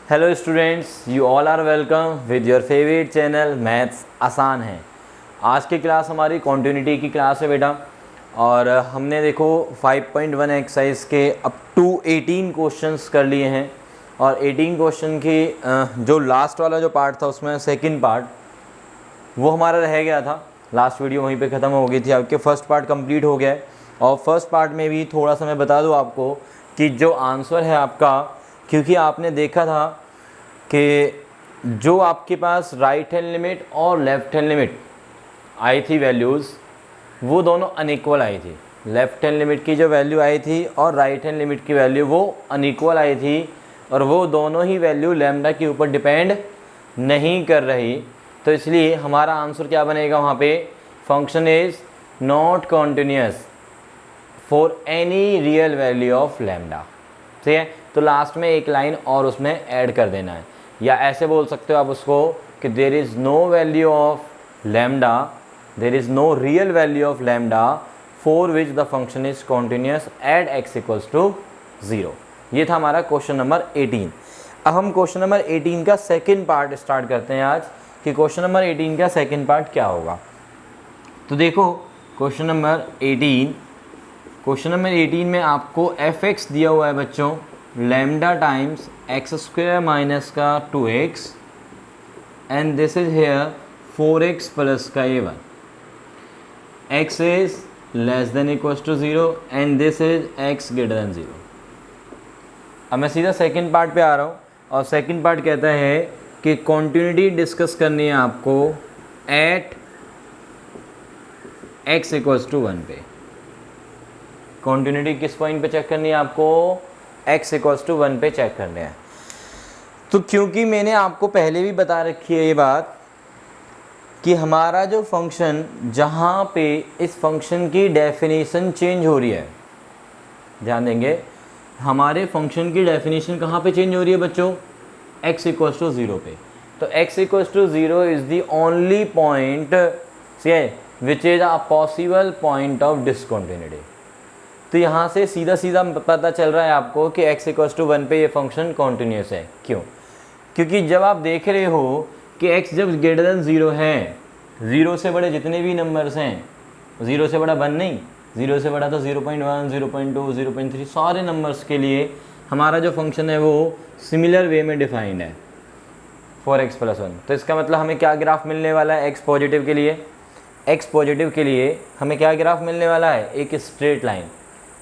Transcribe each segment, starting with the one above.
Hello students, you all are welcome with your favourite channel maths आसान है। आज की क्लास हमारी कॉन्टिन्यूटी की क्लास है बेटा, और हमने देखो 5.1 एक्सरसाइज के अप टू 18 क्वेश्चंस कर लिए हैं। और 18 क्वेश्चन की जो लास्ट वाला जो पार्ट था उसमें सेकंड पार्ट वो हमारा रह गया था। लास्ट वीडियो वहीं पे ख़त्म हो गई थी। आपके फर्स्ट पार्ट कंप्लीट हो गया है। और फर्स्ट पार्ट में भी थोड़ा सा मैं बता दूं आपको कि जो आंसर है आपका, क्योंकि आपने देखा था कि जो आपके पास राइट हैंड लिमिट और लेफ़्ट हैंड लिमिट आई थी वैल्यूज़, वो दोनों अनइक्वल आई थी। लेफ़्ट हैंड लिमिट की जो वैल्यू आई थी और राइट हैंड लिमिट की वैल्यू वो अनइक्वल आई थी, और वो दोनों ही वैल्यू लैम्डा के ऊपर डिपेंड नहीं कर रही। तो इसलिए हमारा आंसर क्या बनेगा वहाँ पे, function is not continuous for any real value of lambda. ठीक है, तो लास्ट में एक लाइन और उसमें ऐड कर देना है, या ऐसे बोल सकते हो आप उसको कि there is no value of lambda, there is no real value of lambda for which the function is continuous at x equals to 0। ये था हमारा क्वेश्चन नंबर 18। अब हम क्वेश्चन नंबर 18 का सेकंड पार्ट स्टार्ट करते हैं आज, कि क्वेश्चन नंबर 18 का सेकंड पार्ट क्या होगा। तो देखो क्वेश्चन नंबर 18 में आपको fx दिया हुआ है बच्चों, lambda times x square minus का 2x, and this is here 4x plus का a1। x is less than equal to 0 and this is x greater than 0। अब मैं सीधा सेकंड पार्ट पे आ रहा हूँ, और सेकंड पार्ट कहता है कि कॉन्टिन्यूटी डिस्कस करनी है आपको एट x इक्वल्स टू 1 पे। कॉन्टिन्यूटी किस पॉइंट पे चेक करनी है आपको, x इक्वल्स टू 1 पे चेक करने हैं। तो क्योंकि मैंने आपको पहले भी बता रखी है ये बात कि हमारा जो फंक्शन, जहाँ पे इस फंक्शन की डेफिनेशन चेंज हो रही है, ध्यान देंगे, हमारे फंक्शन की डेफिनेशन कहाँ पे चेंज हो रही है बच्चों, x इक्वल्स टू 0 पे। तो x equals to 0 is the only point which is a possible point of discontinuity. तो यहाँ से सीधा सीधा पता चल रहा है आपको कि x इक्वल्स टू 1 पे ये फंक्शन कॉन्टिन्यूस है। क्यों? क्योंकि जब आप देख रहे हो कि x जब ग्रेटर देन 0 है, 0 से बड़े जितने भी नंबर्स हैं, 0 से बड़ा 1 नहीं, 0 से बड़ा तो 0.1, 0.2, 0.3, सारे नंबर्स के लिए हमारा जो फंक्शन है वो सिमिलर वे में डिफाइंड है फॉर x प्लस 1। तो इसका मतलब हमें क्या ग्राफ मिलने वाला है x पॉजिटिव के लिए, x पॉजिटिव के लिए हमें क्या ग्राफ मिलने वाला है, एक स्ट्रेट लाइन,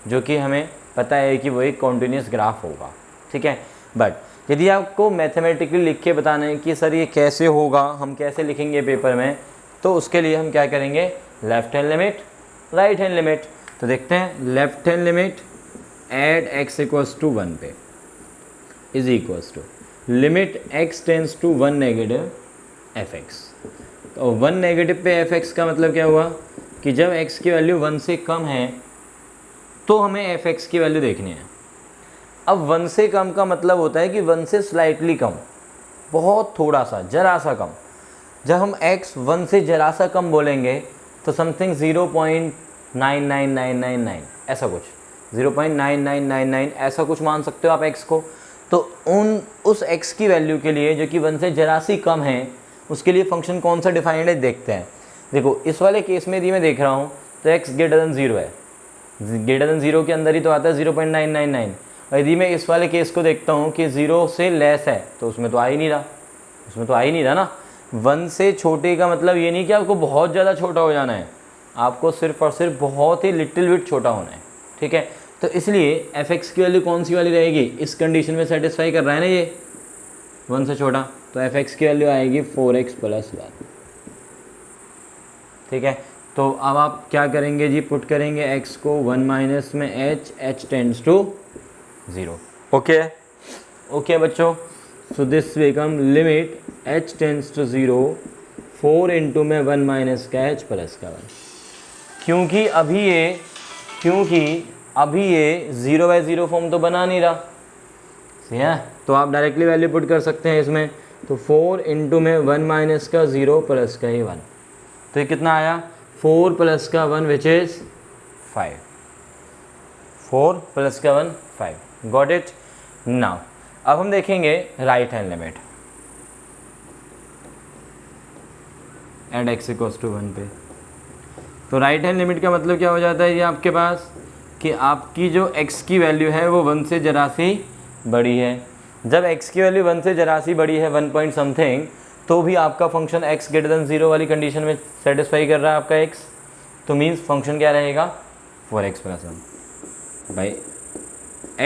जो कि हमें पता है कि वो एक कॉन्टिन्यूस ग्राफ होगा। ठीक है, बट यदि आपको मैथमेटिकली लिख के बताना है कि सर ये कैसे होगा, हम कैसे लिखेंगे पेपर में, तो उसके लिए हम क्या करेंगे, left hand limit, right hand limit. तो देखते हैं, left hand limit at x equals to 1 पे is equals to limit x tends to 1 negative fx। तो 1 नेगेटिव पे fx का मतलब क्या हुआ कि जब x की वैल्यू 1 से कम है तो हमें fx की वैल्यू देखनी है। अब 1 से कम का मतलब होता है कि 1 से स्लाइटली कम, बहुत थोड़ा सा, जरा सा कम। जब हम x 1 से जरा सा कम बोलेंगे तो समथिंग 0.99999 ऐसा कुछ, 0.9999 ऐसा कुछ मान सकते हो आप x को। तो उस x की वैल्यू के लिए जो कि 1 से जरा सी कम है, उसके लिए फंक्शन कौन सा डिफाइंड है देखते हैं। देखो इस वाले केस में यदि मैं देख रहा हूँ तो x ग्रेटर देन 0 है, ग्रेटर देन 0 के अंदर ही तो आता है 0.999। और यदि मैं इस वाले केस को देखता हूँ कि 0 से लेस है, तो उसमें तो आ ही नहीं रहा, उसमें तो आ ही नहीं रहा ना। 1 से छोटे का मतलब ये नहीं कि आपको बहुत ज़्यादा छोटा हो जाना है, आपको सिर्फ और सिर्फ बहुत ही लिटिल बिट छोटा होना है। ठीक है, तो इसलिए fx की वैल्यू कौन सी वाली रहेगी, इस कंडीशन में सेटिस्फाई कर रहा है ना ये 1 से छोटा, तो fx की वैल्यू आएगी 4x प्लस 1। ठीक है, तो अब आप क्या करेंगे जी, पुट करेंगे x को 1 माइनस में h टेंड्स टू 0। ओके बच्चों, so this become limit h tends to 0 4 into में 1 माइनस का h प्लस का 1। क्योंकि अभी ये 0/0 फॉर्म तो बना नहीं रहा, सही है, तो आप डायरेक्टली वैल्यू पुट कर सकते हैं इसमें। तो 4 इंटू में 1 माइनस का 0 प्लस का 1, तो ये कितना आया, 4 प्लस का 1 विच इज़ 5, 4 प्लस का 1 5। Got it. नाउ अब हम देखेंगे right hand limit at x equals to 1 पे। तो राइट हैंड लिमिट का मतलब क्या हो जाता है ये आपके पास कि आपकी जो x की वैल्यू है वो 1 से जरा सी बड़ी है। जब x की वैल्यू 1 से जरा सी बड़ी है 1 पॉइंट समथिंग, तो भी आपका फंक्शन x ग्रेटर देन 0 वाली कंडीशन में सेटिस्फाई कर रहा है आपका x, तो मीन्स फंक्शन क्या रहेगा 4x plus 1 by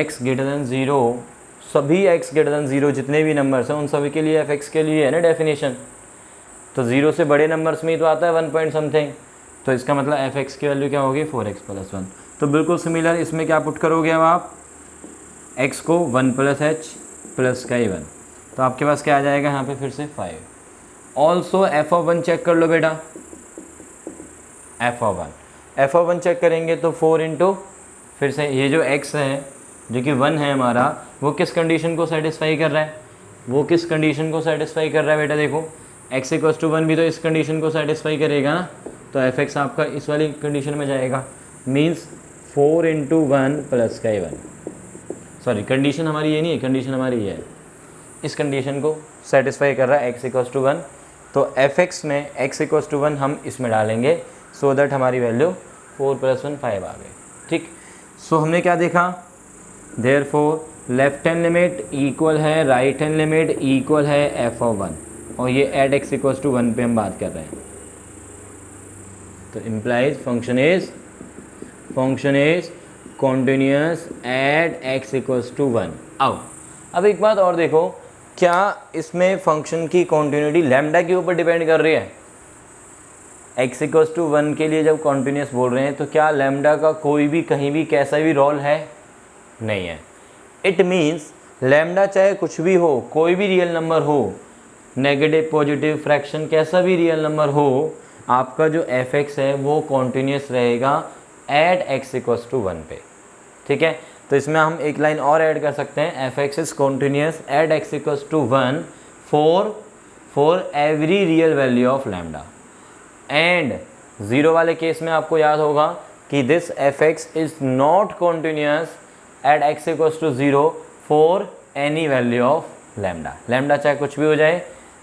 x greater than 0। सभी x ग्रेटर देन 0 जितने भी नंबर्स हैं उन सभी के लिए f(x) के लिए है ना डेफिनेशन, तो 0 से बड़े नंबर्स में ही तो आता है 1 पॉइंट समथिंग, तो इसका मतलब f(x) की वैल्यू क्या होगी 4x प्लस 1। तो बिल्कुल सिमिलर इसमें क्या पुट करोगे अब आप x को 1 प्लस h प्लस का 1, तो आपके पास क्या आ जाएगा यहाँ पे फिर से 5। ऑल्सो f(1) चेक कर लो बेटा, f(1) चेक करेंगे तो 4 इंटू फिर से ये जो x है जो कि 1 है हमारा, वो किस कंडीशन को सेटिस्फाई कर रहा है, वो किस कंडीशन को सेटिस्फाई कर रहा है बेटा, देखो x इक्वल्स टू 1 भी तो इस कंडीशन को सेटिस्फाई करेगा ना, तो f(x) आपका इस वाली कंडीशन में जाएगा, मीन्स 4 इंटू 1 प्लस का 1। सॉरी कंडीशन हमारी ये नहीं है, कंडीशन हमारी ये है, इस कंडीशन को सेटिस्फाई कर रहा है x इक्वल्स टू 1, तो f(x) में x इक्वल्स टू 1 हम इसमें डालेंगे सो दैट हमारी वैल्यू 4 प्लस 1 5 आ गई। ठीक, सो हमने क्या देखा, therefore left hand limit equal है राइट हैंड लिमिट इक्वल है f(1), और ये एट x इक्वल्स टू 1 पे हम बात कर रहे हैं, तो implies function is continuous at x equals to 1। अब एक बात और देखो, क्या इसमें फंक्शन की कॉन्टिन्यूटी लैम्डा के ऊपर डिपेंड कर रही है? x इक्वल्स टू 1 के लिए जब कॉन्टिन्यूस बोल रहे हैं तो क्या लैम्डा का कोई भी कहीं भी कैसा भी रोल है? नहीं है। इट मीन्स लैम्डा चाहे कुछ भी हो, कोई भी रियल नंबर हो, नेगेटिव पॉजिटिव फ्रैक्शन कैसा भी रियल नंबर हो, आपका जो f(x) है वो कॉन्टिन्यूस रहेगा एट x इक्वल्स टू 1 पे। ठीक है, तो इसमें हम एक लाइन और ऐड कर सकते हैं, f(x) is continuous at x equals to 1 for every real value of lambda, and 0 वाले केस में आपको याद होगा कि this f(x) is not continuous at x equals to 0 for any value of lambda. Lambda चाहे कुछ भी हो जाए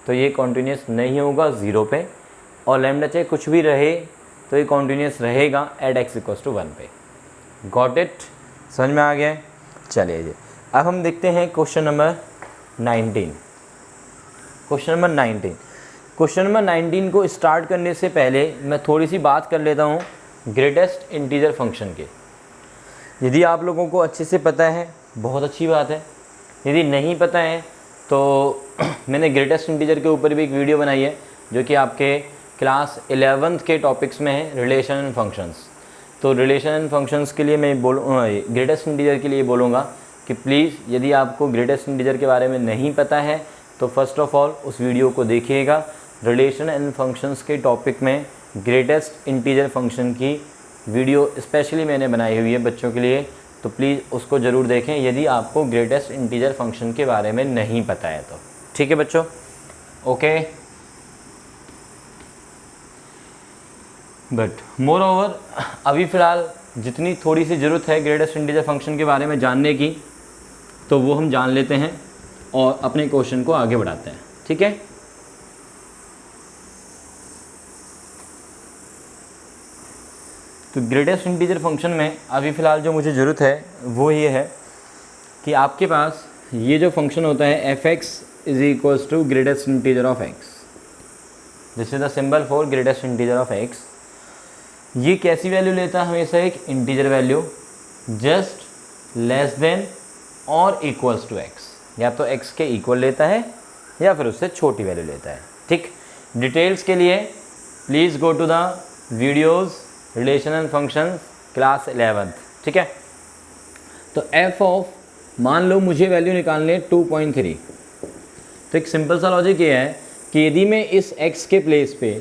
तो ये कॉन्टिन्यूस नहीं होगा 0 पे, और लैम्डा चाहे कुछ भी रहे तो ये कॉन्टिन्यूस रहेगा एट x इक्वल्स टू 1 पे। Got it? समझ में आ गया? चलिए जी, अब हम देखते हैं क्वेश्चन नंबर 19। क्वेश्चन नंबर 19 को स्टार्ट करने से पहले मैं थोड़ी सी बात कर लेता हूँ ग्रेटेस्ट इंटीजर फंक्शन के। यदि आप लोगों को अच्छे से पता है बहुत अच्छी बात है, यदि नहीं पता है तो मैंने ग्रेटेस्ट इंटीजर के ऊपर भी एक वीडियो बनाई है जो कि आपके क्लास 11th के टॉपिक्स में है, रिलेशन एंड फंक्शंस। तो रिलेशन एंड फंक्शंस के लिए मैं ग्रेटेस्ट इंटीजर के लिए बोलूँगा कि प्लीज़ यदि आपको ग्रेटेस्ट इंटीजर के बारे में नहीं पता है तो फर्स्ट ऑफ ऑल उस वीडियो को देखिएगा। रिलेशन एंड फंक्शंस के टॉपिक में ग्रेटेस्ट इंटीजर फंक्शन की वीडियो स्पेशली मैंने बनाई हुई है बच्चों के लिए, तो प्लीज़ उसको ज़रूर देखें यदि आपको ग्रेटेस्ट इंटीजर फंक्शन के बारे में नहीं पता है तो। ठीक है बच्चों, ओके। बट मोर ओवर अभी फ़िलहाल जितनी थोड़ी सी ज़रूरत है ग्रेटेस्ट इंटीजर फंक्शन के बारे में जानने की, तो वो हम जान लेते हैं और अपने क्वेश्चन को आगे बढ़ाते हैं। ठीक है, तो ग्रेटेस्ट इंटीजर फंक्शन में अभी फ़िलहाल जो मुझे ज़रूरत है वो ये है कि आपके पास ये जो फंक्शन होता है f(x) is equals to greatest integer of x, this is the symbol for greatest integer of x। ये कैसी वैल्यू लेता है हमेशा? एक integer value just less than और इक्वल्स टू x, या तो x के इक्वल लेता है या फिर उससे छोटी वैल्यू लेता है। ठीक, डिटेल्स के लिए please go to the videos relation and function class 11th। ठीक है, तो f ऑफ, मान लो मुझे वैल्यू निकालनी है 2.3, तो एक सिंपल सा लॉजिक ये है कि यदि मैं इस x के प्लेस पे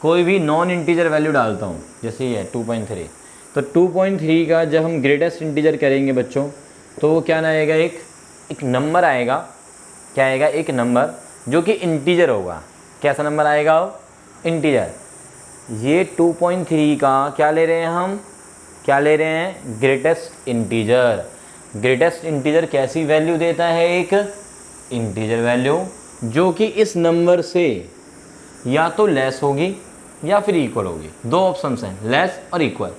कोई भी नॉन इंटीजर वैल्यू डालता हूँ, जैसे ये है 2.3, तो 2.3 का जब हम ग्रेटेस्ट इंटीजर करेंगे बच्चों तो वो क्या आएगा, एक नंबर आएगा। क्या आएगा? एक नंबर जो कि इंटीजर होगा। कैसा नंबर आएगा? वो इंटीजर। ये 2.3 का क्या ले रहे हैं हम? क्या ले रहे हैं? Greatest integer. ग्रेटेस्ट इंटीजर कैसी वैल्यू देता है? एक इंटीजर वैल्यू जो कि इस नंबर से या तो लेस होगी या फिर इक्वल होगी। दो ऑप्शंस हैं, लेस और इक्वल।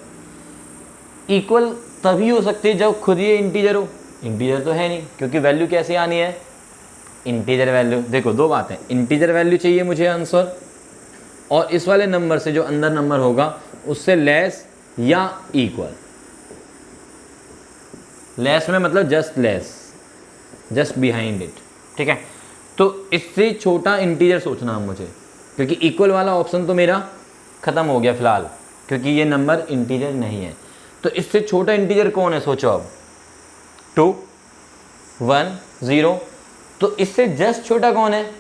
इक्वल तभी हो सकती है जब खुद ये इंटीजर हो। इंटीजर तो है नहीं, क्योंकि वैल्यू कैसे आनी है? Integer value. देखो दो बातें, इंटीजर वैल्यू चाहिए मुझे आंसर, और इस वाले नंबर से जो अंदर नंबर होगा उससे लेस या इक्वल। लेस में मतलब just less, just behind it, ठीक है। तो इससे छोटा इंटीजर सोचना है मुझे, क्योंकि इक्वल वाला ऑप्शन तो मेरा ख़त्म हो गया फ़िलहाल, क्योंकि ये नंबर इंटीजर नहीं है। तो इससे छोटा इंटीजर कौन है सोचो अब? 2, 1, 0। तो इससे जस्ट छोटा कौन है?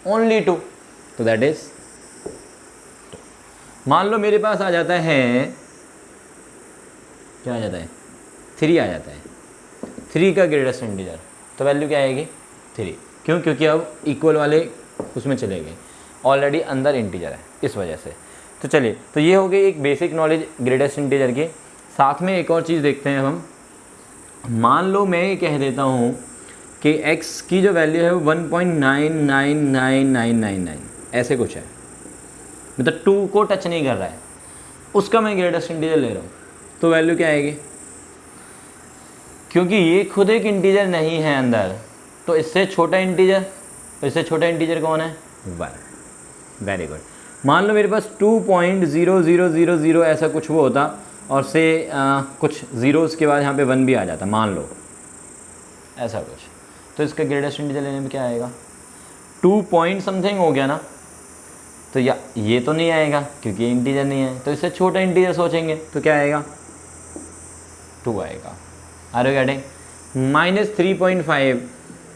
ओनली 2। तो दैट इज, मान लो मेरे पास आ जाता है, क्या आ जाता है? 3 आ जाता है। 3 का ग्रेटेस्ट इंटीजर, तो वैल्यू क्या आएगी? 3। क्यों? क्योंकि अब इक्वल वाले उसमें चले गए, ऑलरेडी अंदर इंटीजर है, इस वजह से। तो चलिए, तो ये हो गई एक बेसिक नॉलेज ग्रेटेस्ट इंटीजर की। साथ में एक और चीज़ देखते हैं हम। मान लो मैं ये कह देता हूँ कि x की जो वैल्यू है वो 1.999999 ऐसे कुछ है, मतलब 2 को टच नहीं कर रहा है, उसका मैं ग्रेटेस्ट इंटीजर ले रहा हूँ, तो वैल्यू क्या आएगी? क्योंकि ये खुद एक इंटीजर नहीं है अंदर, तो इससे छोटा इंटीजर, तो इससे छोटा इंटीजर कौन है? 1। Very good. मान लो मेरे पास 2.0000 ऐसा कुछ वो होता, और से कुछ ज़ीरोज़ के बाद यहाँ पे 1 भी आ जाता, मान लो ऐसा कुछ, तो इसका ग्रेटेस्ट इंटीजर लेने में क्या आएगा? 2 पॉइंट समथिंग हो गया ना, तो या ये तो नहीं आएगा क्योंकि ये इंटीजर नहीं है, तो इससे छोटा इंटीजर सोचेंगे तो क्या आएगा? 2 आएगा। Are you getting? -3.5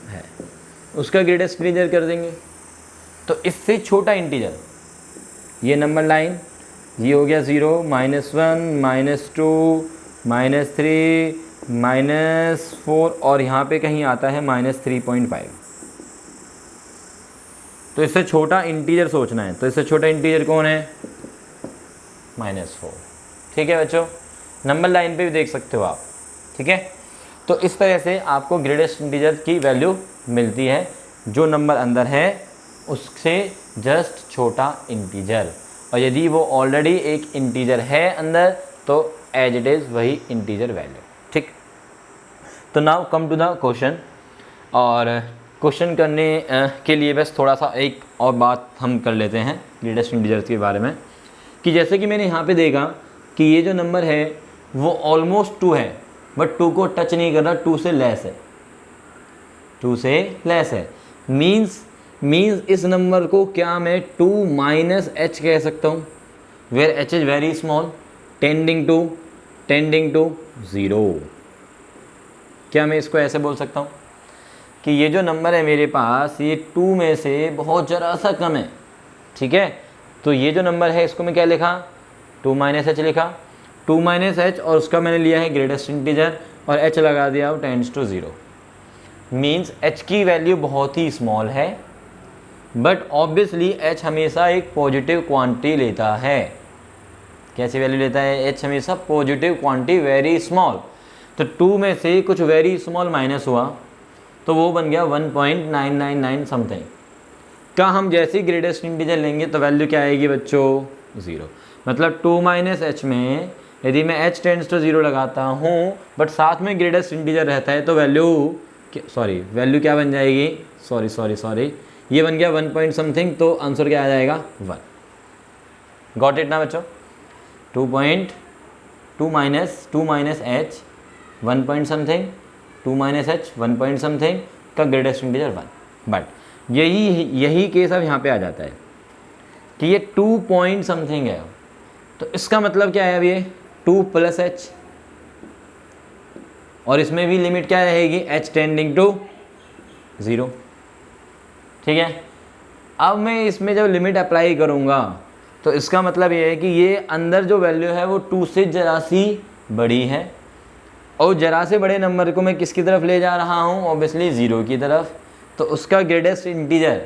है, उसका ग्रेटेस्ट इंटीजर कर देंगे, तो इससे छोटा इंटीजर, ये नंबर लाइन, ये हो गया 0, -1, -2, -3, -4, और यहाँ पे कहीं आता है -3.5। तो इससे छोटा इंटीजर सोचना है, तो इससे छोटा इंटीजर कौन है? -4। ठीक है बच्चों, नंबर लाइन पे भी देख सकते हो आप, ठीक है। तो इस तरह से आपको ग्रेटेस्ट इंटीजर की वैल्यू मिलती है, जो नंबर अंदर है उससे जस्ट छोटा इंटीजर, और यदि वो ऑलरेडी एक इंटीजर है अंदर तो एज इट इज़ वही इंटीजर वैल्यू, ठीक। तो now come to the question, और क्वेश्चन करने के लिए बस थोड़ा सा एक और बात हम कर लेते हैं ग्रेटेस्ट इंटीजर्स के बारे में, कि जैसे कि मैंने यहाँ पे देखा कि ये जो नंबर है वो ऑलमोस्ट 2 है, बट 2 को टच नहीं कर रहा, 2 से लेस है, 2 से लेस है। मीन्स इस नंबर को क्या मैं 2 - h कह सकता हूँ, where h is very small, tending to 0। क्या मैं इसको ऐसे बोल सकता हूँ कि ये जो नंबर है मेरे पास, ये 2 में से बहुत ज़रा सा कम है, ठीक है। तो ये जो नंबर है इसको मैं क्या लिखा? 2 - h लिखा, 2 - h, और उसका मैंने लिया है ग्रेटेस्ट इंटीजर, और h लगा दिया टेंड्स टू 0। मीन्स h की वैल्यू बहुत ही स्मॉल है, बट ऑब्वियसली h हमेशा एक पॉजिटिव क्वांटिटी लेता है। कैसी वैल्यू लेता है? h हमेशा पॉजिटिव क्वांटिटी, वेरी स्मॉल। तो 2 में से कुछ वेरी स्मॉल माइनस हुआ तो वो बन गया 1.999 समथिंग का। हम जैसे ही ग्रेटेस्ट इंटीजर लेंगे तो वैल्यू क्या आएगी बच्चों? 0। मतलब 2 - h में यदि मैं h टेंड्स टू 0 लगाता हूँ, बट साथ में ग्रेटेस्ट इंटीजर रहता है, तो वैल्यू क्या बन जाएगी? सॉरी, ये बन गया 1 पॉइंट समथिंग, तो आंसर क्या आ जाएगा? 1। गॉट इट ना बच्चों? 2 - h 1 point something, 2 - h 1 point something का ग्रेटेस्ट इंटीजर 1। बट यही केस अब यहाँ पे आ जाता है कि ये 2 पॉइंट समथिंग है, तो इसका मतलब क्या है? अब ये 2 + h, और इसमें भी लिमिट क्या रहेगी? h टेंडिंग टू 0, ठीक है। अब मैं इसमें जब लिमिट अप्लाई करूँगा तो इसका मतलब ये है कि ये अंदर जो वैल्यू है वो 2 से ज़रा सी बड़ी है, और ज़रा से बड़े नंबर को मैं किसकी तरफ ले जा रहा हूँ? ऑब्वियसली 0 की तरफ। तो उसका ग्रेटेस्ट इंटीजर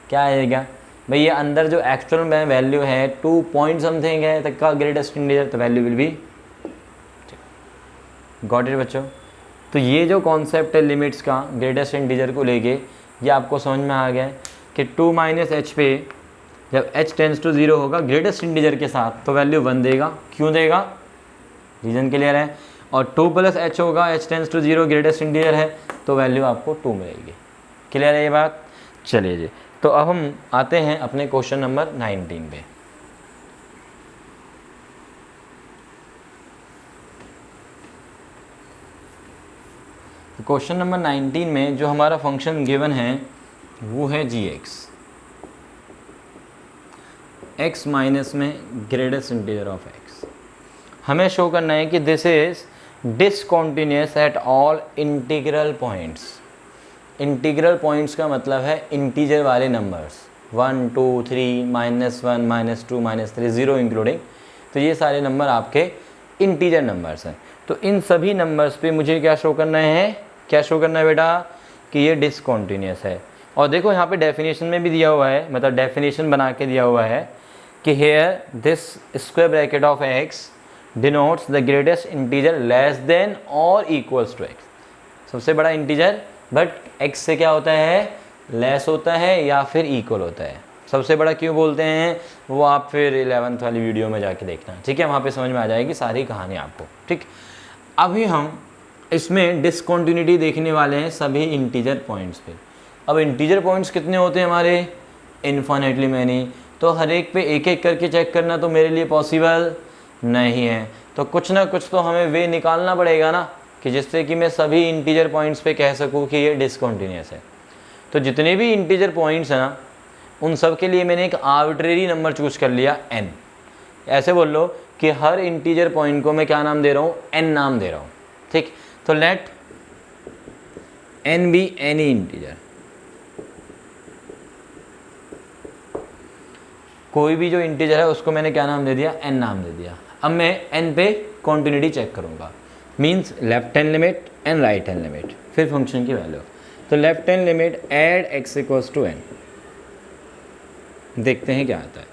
क्या आएगा भाई? ये अंदर जो एक्चुअल में वैल्यू है 2 पॉइंट समथिंग है, तक का ग्रेटेस्ट इंटीजर, तो value will be got it बच्चों। तो ये जो कॉन्सेप्ट है लिमिट्स का ग्रेटेस्ट इंटीजर को लेके, ये आपको समझ में आ गया है कि 2 - h पे जब h टेंस टू 0 होगा ग्रेटेस्ट इंटीजर के साथ तो वैल्यू 1 देगा। क्यों देगा, रीज़न क्लियर है। और 2 + h होगा, h tends to 0 greatest integer है तो वैल्यू आपको 2 मिलेगी। क्लियर है ये बात। चलिए जी, तो अब हम आते हैं अपने क्वेश्चन नंबर 19 पे। क्वेश्चन नंबर 19 में जो हमारा फंक्शन गिवन है वो है g(x), x माइनस में ग्रेटेस्ट इंटीजर ऑफ x। हमें शो करना है कि this is discontinuous at all integral points. Integral points का मतलब है इंटीजर वाले नंबर्स 1 2 3 -1 -2 -3 0 इंक्लूडिंग। तो ये सारे नंबर आपके इंटीजर नंबर्स हैं। तो इन सभी नंबर्स पे मुझे क्या शो करना है, क्या शो करना है बेटा, कि ये डिसकंटिन्यूअस है। और देखो यहाँ पे डेफिनेशन में भी दिया हुआ है, मतलब डेफिनेशन बना के दिया हुआ है कि here this square bracket of x denotes the greatest integer less than और इक्वल्स टू x। सबसे बड़ा इंटीजर बट x से क्या होता है, लेस होता है या फिर इक्वल होता है। सबसे बड़ा क्यों बोलते हैं वो आप फिर 11th वाली वीडियो में जाके देखना, ठीक है, वहाँ पे समझ में आ जाएगी सारी कहानी आपको। ठीक, अभी हम इसमें डिसकंटिन्यूटी देखने वाले हैं सभी इंटीजर पॉइंट्स पे। अब इंटीजर पॉइंट्स कितने होते हैं हमारे, इन्फिनिटली मैनी। तो हर एक पे एक एक करके चेक करना तो मेरे लिए पॉसिबल नहीं है। तो कुछ ना कुछ तो हमें वे निकालना पड़ेगा ना, कि जिससे कि मैं सभी इंटीजर पॉइंट्स पे कह सकूँ कि ये डिसकंटिन्यूअस है। तो जितने भी इंटीजर पॉइंट्स हैं ना, उन सब के लिए मैंने एक आर्बिट्रेरी नंबर चूज़ कर लिया n। ऐसे बोल लो कि हर इंटीजर पॉइंट को मैं क्या नाम दे रहा हूँ, n नाम दे रहा हूँ। ठीक, तो let n be any integer. कोई भी जो इंटीजर है उसको मैंने क्या नाम दे दिया, n नाम दे दिया। अब मैं n पे कॉन्टिन्यूटी चेक करूँगा, means left hand limit and right hand limit, फिर फंक्शन की वैल्यू। तो left hand limit at x = n, देखते हैं क्या आता है।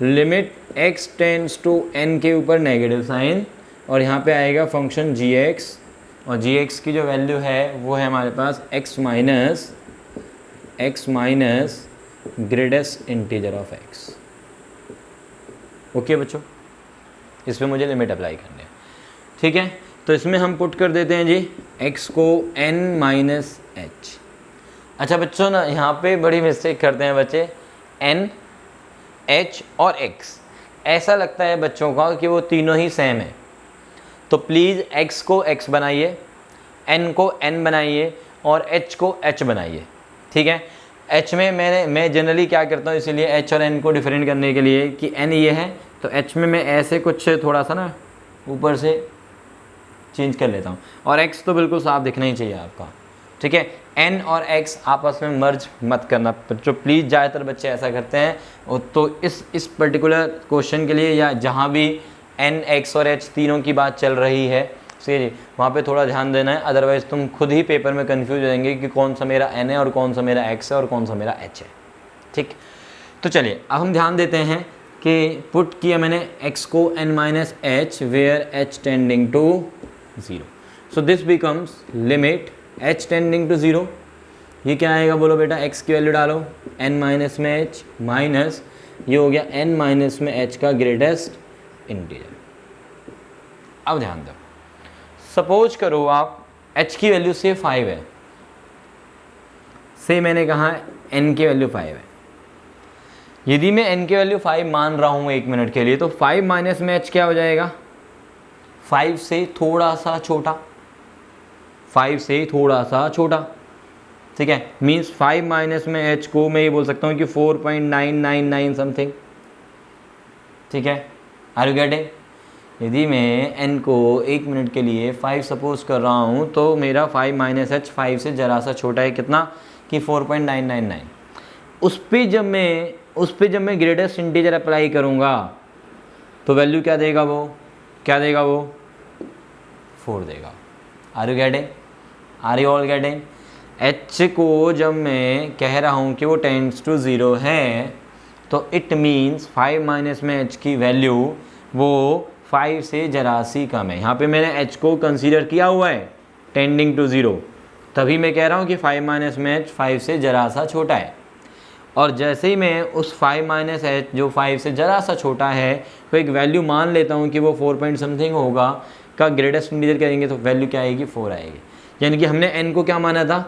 Limit x tends to n के ऊपर नेगेटिव साइन, और यहाँ पे आएगा फंक्शन g(x), और g(x) की जो वैल्यू है वो है हमारे पास x minus greatest integer of x। Okay बच्चों, इस पर मुझे लिमिट अप्लाई करनी है। ठीक है, तो इसमें हम पुट कर देते हैं जी x को n - h। अच्छा बच्चों ना, यहाँ पे बड़ी मिस्टेक करते हैं बच्चे, n, h और x। ऐसा लगता है बच्चों का कि वो तीनों ही सेम है। तो प्लीज़ x को x बनाइए, n को n बनाइए और h को h बनाइए। ठीक है, h में मैं जनरली क्या करता हूँ, इसीलिए h और n को डिफरेंट करने के लिए कि n ये है तो h में मैं ऐसे कुछ थोड़ा सा ना ऊपर से चेंज कर लेता हूँ, और x तो बिल्कुल साफ दिखना ही चाहिए आपका। ठीक है, n और x आपस में मर्ज मत करना बच्चों, प्लीज़। ज़्यादातर बच्चे ऐसा करते हैं। तो इस पर्टिकुलर क्वेश्चन के लिए या जहाँ भी n, x और h तीनों की बात चल रही है, सही, वहाँ पे थोड़ा ध्यान देना है, अदरवाइज़ तुम खुद ही पेपर में कंफ्यूज हो जाएंगे कि कौन सा मेरा n है और कौन सा मेरा x है और कौन सा मेरा h है। ठीक, तो चलिए अब हम ध्यान देते हैं कि पुट किया मैंने x को n - h where h tending to 0। So this becomes limit h tending to 0। ये क्या आएगा बोलो बेटा, x की वैल्यू डालो n माइनस में h माइनस ये हो गया n माइनस में h का ग्रेटेस्ट इंटीजर। अब ध्यान दो, सपोज करो आप h की वैल्यू से 5 है, से मैंने कहा n की वैल्यू 5 है। यदि मैं n की वैल्यू 5 मान रहा हूँ 1 मिनट के लिए, तो 5 माइनस में h क्या हो जाएगा, 5 से थोड़ा सा छोटा, 5 से थोड़ा सा छोटा। ठीक है, मीन्स 5 माइनस में h को मैं ये बोल सकता हूँ कि 4.999 समथिंग। ठीक है, आर यू गेटिंग। यदि मैं n को 1 मिनट के लिए 5 सपोज कर रहा हूँ तो मेरा 5 माइनस h 5 से ज़रा सा छोटा है, कितना कि 4.999। उस पर जब मैं ग्रेटेस्ट इंटीजर अप्लाई करूँगा तो वैल्यू क्या देगा वो, 4 देगा। Are you getting, are you all getting. h को जब मैं कह रहा हूँ कि वो टेंड्स टू 0 है तो इट मीन्स 5 माइनस में h की वैल्यू वो 5 से जरा सी कम है। यहाँ पे मैंने h को कंसीडर किया हुआ है टेंडिंग टू 0, तभी मैं कह रहा हूँ कि 5 माइनस में h 5 से जरा सा छोटा है। और जैसे ही मैं उस 5 माइनस h जो 5 से ज़रा सा छोटा है तो एक वैल्यू मान लेता हूँ कि वो 4 पॉइंट समथिंग होगा, का ग्रेटेस्ट इंटीजर करेंगे तो वैल्यू क्या आएगी 4 आएगी। यानी कि हमने n को क्या माना था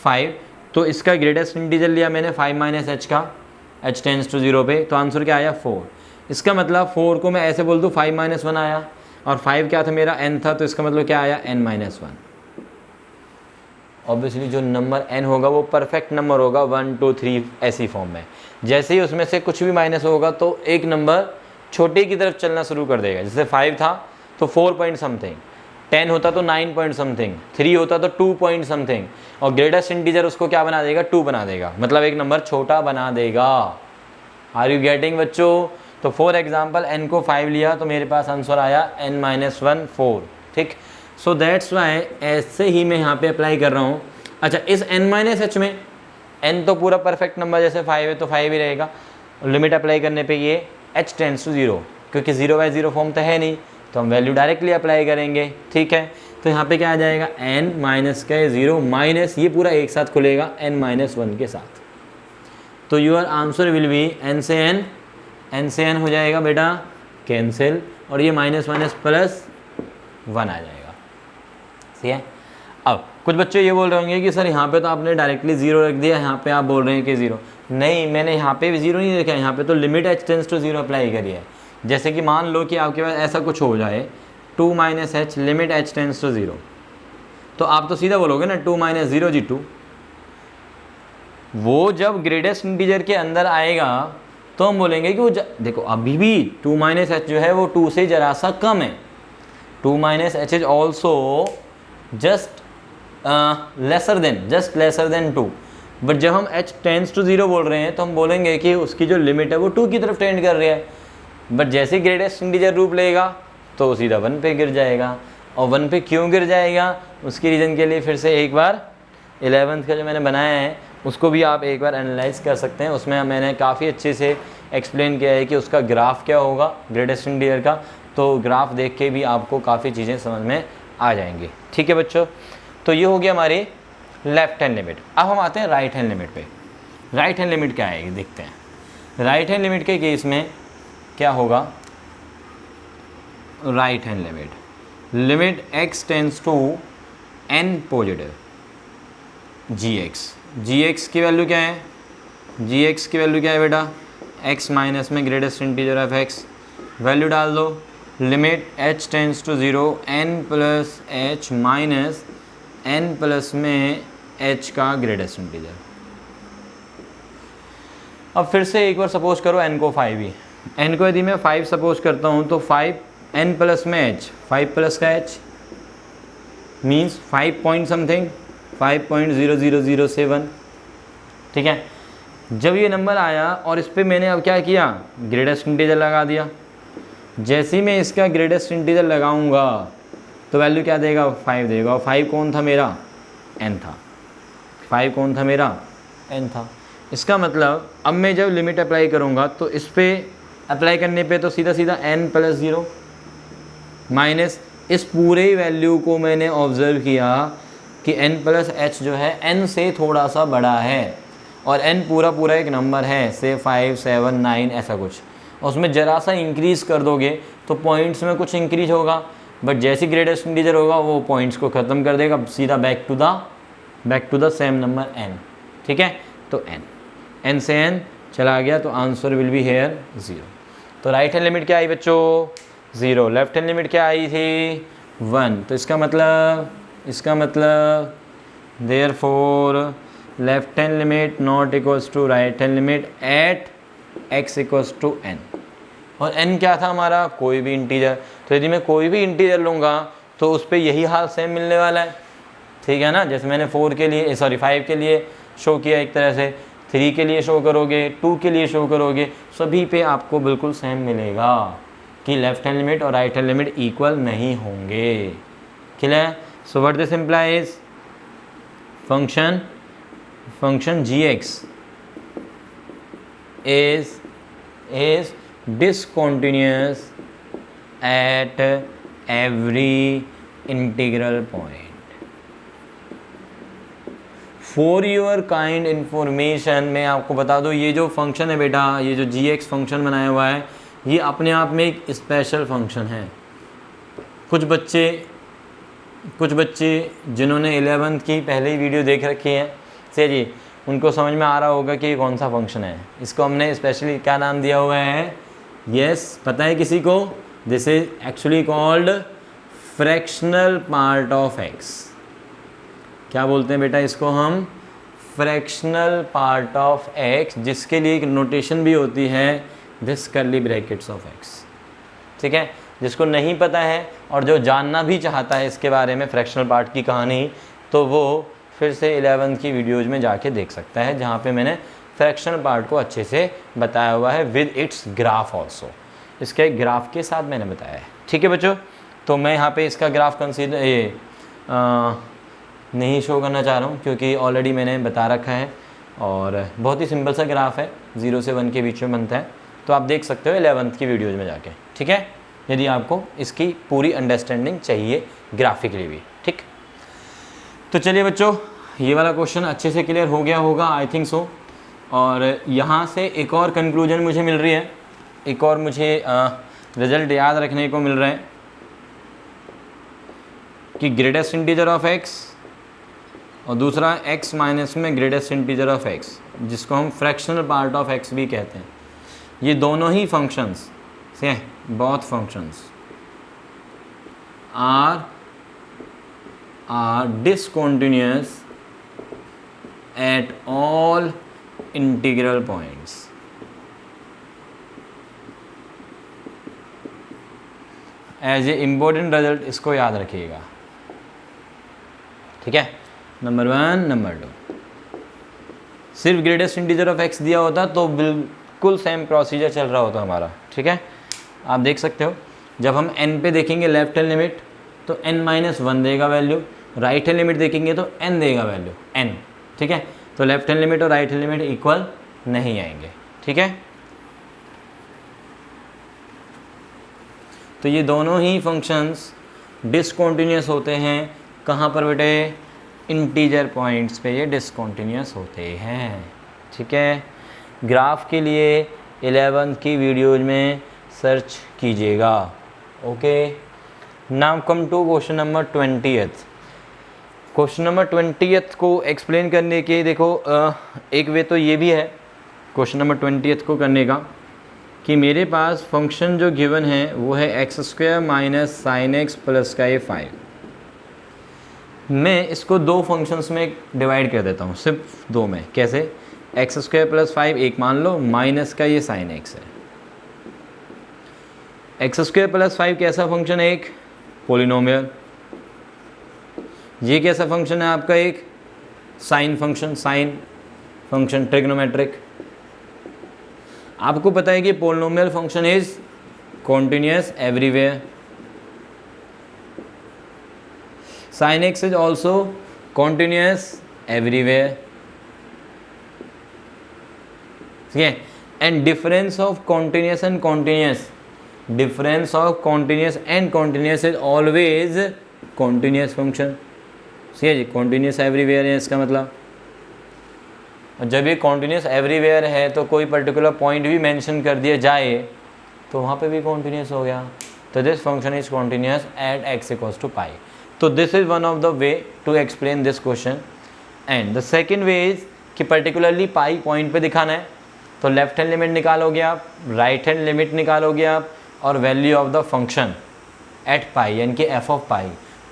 5, तो इसका ग्रेटेस्ट इंटीजर लिया मैंने 5 माइनस h का, h टेंस टू 0 पे, तो आंसर क्या आया 4। इसका मतलब 4 को मैं ऐसे बोल दूँ 5 माइनस 1 आया, और 5 क्या था मेरा n था, तो इसका मतलब क्या आया n माइनस 1। ऑब्वियसली जो नंबर n होगा वो परफेक्ट नंबर होगा 1 2 3 ऐसी फॉर्म में। जैसे ही उसमें से कुछ भी माइनस होगा तो एक नंबर छोटे की तरफ चलना शुरू कर देगा। जैसे 5 था तो 4 पॉइंट समथिंग, 10 होता तो 9 पॉइंट समथिंग, 3 होता तो 2 पॉइंट समथिंग, और ग्रेटेस्ट इंटीजर उसको क्या बना देगा 2 बना देगा, मतलब एक नंबर छोटा बना देगा। आर यू गेटिंग बच्चों? तो फॉर एग्जाम्पल n को 5 लिया तो मेरे पास आंसर आया n माइनस 1 4। ठीक, सो दैट्स वाई ऐसे ही मैं यहाँ पे अप्लाई कर रहा हूँ। अच्छा, इस n माइनस h में n तो पूरा परफेक्ट नंबर जैसे 5 है तो 5 ही रहेगा, लिमिट अप्लाई करने पे ये h टेंस टू 0, क्योंकि 0/0 फॉर्म तो है नहीं तो हम वैल्यू डायरेक्टली अप्लाई करेंगे। ठीक है, तो यहाँ पे क्या आ जाएगा n माइनस का 0 माइनस ये पूरा एक साथ खुलेगा n माइनस 1 के साथ, तो your answer will be n से n हो जाएगा बेटा कैंसिल, और ये माइनस माइनस प्लस 1 आ जाएगा। सही है। अब कुछ बच्चे ये बोल रहे होंगे कि सर यहाँ पे तो आपने डायरेक्टली 0 रख दिया, यहाँ पे आप बोल रहे हैं कि 0 नहीं, मैंने यहाँ पे भी 0 नहीं रखा है, यहाँ पे तो limit h tends to 0 apply करी है। जैसे कि मान लो कि आपके पास ऐसा कुछ हो जाए 2 minus h limit h tends to 0, तो आप तो सीधा बोलोगे ना 2 माइनस 0 जी 2। वो जब ग्रेटेस्ट इंटीजर के अंदर आएगा तो हम बोलेंगे कि वो देखो अभी भी 2 माइनस h जो है वो 2 से जरा सा कम है, 2 minus h is also just lesser than 2, but जब हम h टेंस टू 0 बोल रहे हैं तो हम बोलेंगे कि उसकी जो लिमिट है वो 2 की तरफ टेंड कर रही है। बट जैसे ग्रेटेस्ट इंटीजर रूप लेगा तो सीधा 1 पे गिर जाएगा, और 1 पे क्यों गिर जाएगा उसकी रीज़न के लिए फिर से एक बार 11th का जो मैंने बनाया है उसको भी आप एक बार एनालाइज कर सकते हैं। उसमें मैंने काफ़ी अच्छे से एक्सप्लेन किया है कि उसका ग्राफ क्या होगा ग्रेटेस्ट इंटीजर का, तो ग्राफ देख के भी आपको काफ़ी चीज़ें समझ में आ जाएंगी। ठीक है बच्चों, तो ये हो गया हमारी लेफ्ट हैंड लिमिट। अब हम आते हैं राइट हैंड लिमिट पे। राइट हैंड लिमिट क्या आएगी देखते हैं। राइट हैंड लिमिट के केस में क्या होगा, right hand limit x tends to n positive gx की वैल्यू क्या है, gx की वैल्यू क्या है बेटा x माइनस में greatest integer of x, value डाल दो, limit h tends to 0 n plus h minus n plus में h का ग्रेटेस्ट इंटीजर। अब फिर से एक बार सपोज करो n को 5 ही, n को यदि मैं 5 सपोज करता हूँ तो 5 n प्लस में h, 5 प्लस का h मीन्स 5 पॉइंट समथिंग 5.0007। ठीक है, जब ये नंबर आया और इस पर मैंने अब क्या किया ग्रेटेस्ट इंटीजर लगा दिया। जैसे ही मैं इसका ग्रेटेस्ट इंटीजर लगाऊंगा तो वैल्यू क्या देगा 5 देगा, और 5 कौन था मेरा n था, 5 कौन था मेरा n था। इसका मतलब अब मैं जब लिमिट अप्लाई करूंगा तो इस पर अप्लाई करने पे तो सीधा सीधा n प्लस 0 माइनस इस पूरे वैल्यू को मैंने ऑब्जर्व किया कि n प्लस h जो है n से थोड़ा सा बड़ा है, और n पूरा एक नंबर है से 5 7 9 ऐसा कुछ, और उसमें ज़रा सा इंक्रीज़ कर दोगे तो पॉइंट्स में कुछ इंक्रीज होगा, बट जैसे ग्रेटेस्ट इंटीजर होगा वो पॉइंट्स को ख़त्म कर देगा, सीधा back to the same number n। ठीक है, तो n से n चला गया तो आंसर विल बी हेयर 0। तो राइट हैंड लिमिट क्या आई बच्चों 0, लेफ्ट हैंड लिमिट क्या आई थी 1। तो इसका मतलब therefore left hand limit not equals to right hand limit at x equals to n, और n क्या था हमारा कोई भी इंटीजर। तो यदि मैं कोई भी इंटीजर लूँगा तो उस पर यही हाल सेम मिलने वाला है। ठीक है ना, जैसे मैंने 5 के लिए शो किया एक तरह से, 3 के लिए शो करोगे, 2 के लिए शो करोगे, सभी पे आपको बिल्कुल सेम मिलेगा कि लेफ्ट हैंड लिमिट और राइट हैंड लिमिट इक्वल नहीं होंगे। Clear? So what this implies, function gx is discontinuous at every integral point. For your kind information मैं आपको बता दूँ, ये जो फंक्शन है बेटा, ये जो जी एक्स फंक्शन बनाया हुआ है, ये अपने आप में एक स्पेशल फंक्शन है। कुछ बच्चे जिन्होंने 11th की पहले ही वीडियो देख रखी है से जी, उनको समझ में आ रहा होगा कि ये कौन सा फंक्शन है। इसको हमने स्पेशली क्या नाम दिया हुआ है? यस, पता है किसी को? This is actually called fractional part of x. क्या बोलते हैं बेटा इसको हम? फ्रैक्शनल पार्ट ऑफ एक्स, जिसके लिए एक नोटेशन भी होती है this curly brackets of x. ठीक है, जिसको नहीं पता है और जो जानना भी चाहता है इसके बारे में फ्रैक्शनल पार्ट की कहानी, तो वो फिर से 11th की वीडियोज़ में जाके देख सकता है, जहाँ पे मैंने फ्रैक्शनल पार्ट को अच्छे से बताया हुआ है विद इट्स ग्राफ ऑल्सो। इसके ग्राफ के साथ मैंने बताया है। ठीक है बच्चों, तो मैं यहाँ पे इसका ग्राफ नहीं शो करना चाह रहा हूँ क्योंकि ऑलरेडी मैंने बता रखा है और बहुत ही सिंपल सा ग्राफ है, 0 से 1 के बीच में बनता है। तो आप देख सकते हो 11th की वीडियोज़ में जाके। ठीक है, यदि आपको इसकी पूरी अंडरस्टैंडिंग चाहिए ग्राफिकली भी। ठीक, तो चलिए बच्चों, ये वाला क्वेश्चन अच्छे से क्लियर हो गया होगा, आई थिंक सो। और यहाँ से एक और कंक्लूजन मुझे मिल रही है, एक और मुझे रिजल्ट याद रखने को मिल रहा है कि ग्रेटेस्ट इंटीजर ऑफ एक्स और दूसरा एक्स माइनस में ग्रेटेस्ट इंटीजर ऑफ एक्स, जिसको हम फ्रैक्शनल पार्ट ऑफ एक्स भी कहते हैं, ये दोनों ही फंक्शंस से both functions are discontinuous at all integral points। As a important result इसको याद रखिएगा। ठीक है, नंबर 1। नंबर 2, सिर्फ ग्रेटेस्ट इंटीजर ऑफ एक्स दिया होता तो बिल्कुल सेम प्रोसीजर चल रहा होता हमारा। ठीक है, आप देख सकते हो जब हम n पे देखेंगे लेफ्ट हैंड लिमिट तो n-1 देगा वैल्यू, राइट हैंड लिमिट देखेंगे तो n देगा वैल्यू n। ठीक है, तो लेफ्ट हैंड लिमिट और राइट हैंड लिमिट इक्वल नहीं आएंगे। ठीक है, तो ये दोनों ही फंक्शंस डिसकंटिन्यूअस होते हैं। कहाँ पर बेटे? इंटीजर पॉइंट्स पे ये डिसकंटिन्यूअस होते हैं। ठीक है, ग्राफ के लिए 11th की वीडियोज में सर्च कीजिएगा। Okay, now come to question number 20th। Question number 20th को एक्सप्लेन करने के देखो एक वे तो ये भी है क्वेश्चन नंबर 20th को करने का कि मेरे पास फंक्शन जो गिवन है वो है x² minus sine x plus का ये 5। मैं इसको दो फंक्शंस में डिवाइड कर देता हूँ, सिर्फ दो में। कैसे? x² प्लस 5 एक मान लो, माइनस का ये साइन एक्स है। x² प्लस 5 कैसा फंक्शन है? एक पोलिनोमियल। ये कैसा फंक्शन है आपका? एक sine function, sine function trigonometric. आपको पता है कि polynomial function is continuous everywhere. Sine x is also continuous everywhere. ठीक है, and difference of continuous and continuous, difference of continuous and continuous is always continuous function. ठीक है जी, continuous everywhere है इसका मतलब। और जब ये कॉन्टिन्यूअस एवरीवेयर है तो कोई पर्टिकुलर पॉइंट भी मेंशन कर दिया जाए तो वहाँ पे भी कॉन्टिन्यूअस हो गया। तो this function is continuous at x equals to pi. तो this is one of the way to explain this question. And the second way is कि पर्टिकुलरली पाई पॉइंट पे दिखाना है तो लेफ्ट हैंड लिमिट निकालोगे आप, राइट हैंड लिमिट निकालोगे आप, और value of the function at pi यानी कि f ऑफ पाई।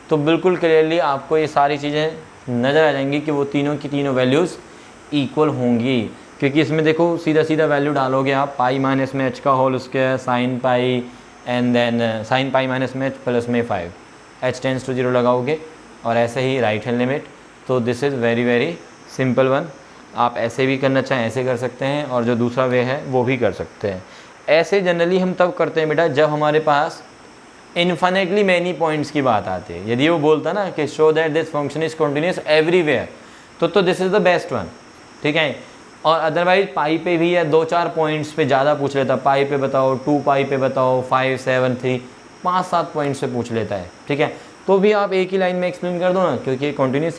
तो बिल्कुल क्लियरली आपको ये सारी चीज़ें नज़र आ जाएंगी कि वो तीनों की तीनों वैल्यूज़ इक्वल होंगी, क्योंकि इसमें देखो सीधा सीधा वैल्यू डालोगे आप, पाई माइनस में h का whole square sine pi and then sine pi minus में h प्लस में 5, h टेंस टू 0 लगाओगे, और ऐसे ही राइट हैंड लिमिट। तो this is very very simple one. आप ऐसे भी करना चाहें ऐसे कर सकते हैं, और जो दूसरा वे है वो भी कर सकते हैं। ऐसे जनरली हम तब करते हैं बेटा जब हमारे पास इन्फिनिटली मैनी पॉइंट्स की बात आती है। यदि वो बोलता ना कि show that this function is continuous everywhere, तो this is the best one. ठीक है, और अदरवाइज पाई पे भी या 2-4 पॉइंट्स पे ज़्यादा पूछ लेता, पाई पे बताओ, 2 पाई पे बताओ, 5, 7, 3, 5-7 पॉइंट से पूछ लेता है, ठीक है। तो भी आप एक ही लाइन में एक्सप्लेन कर दो ना, क्योंकि कंटिन्यूस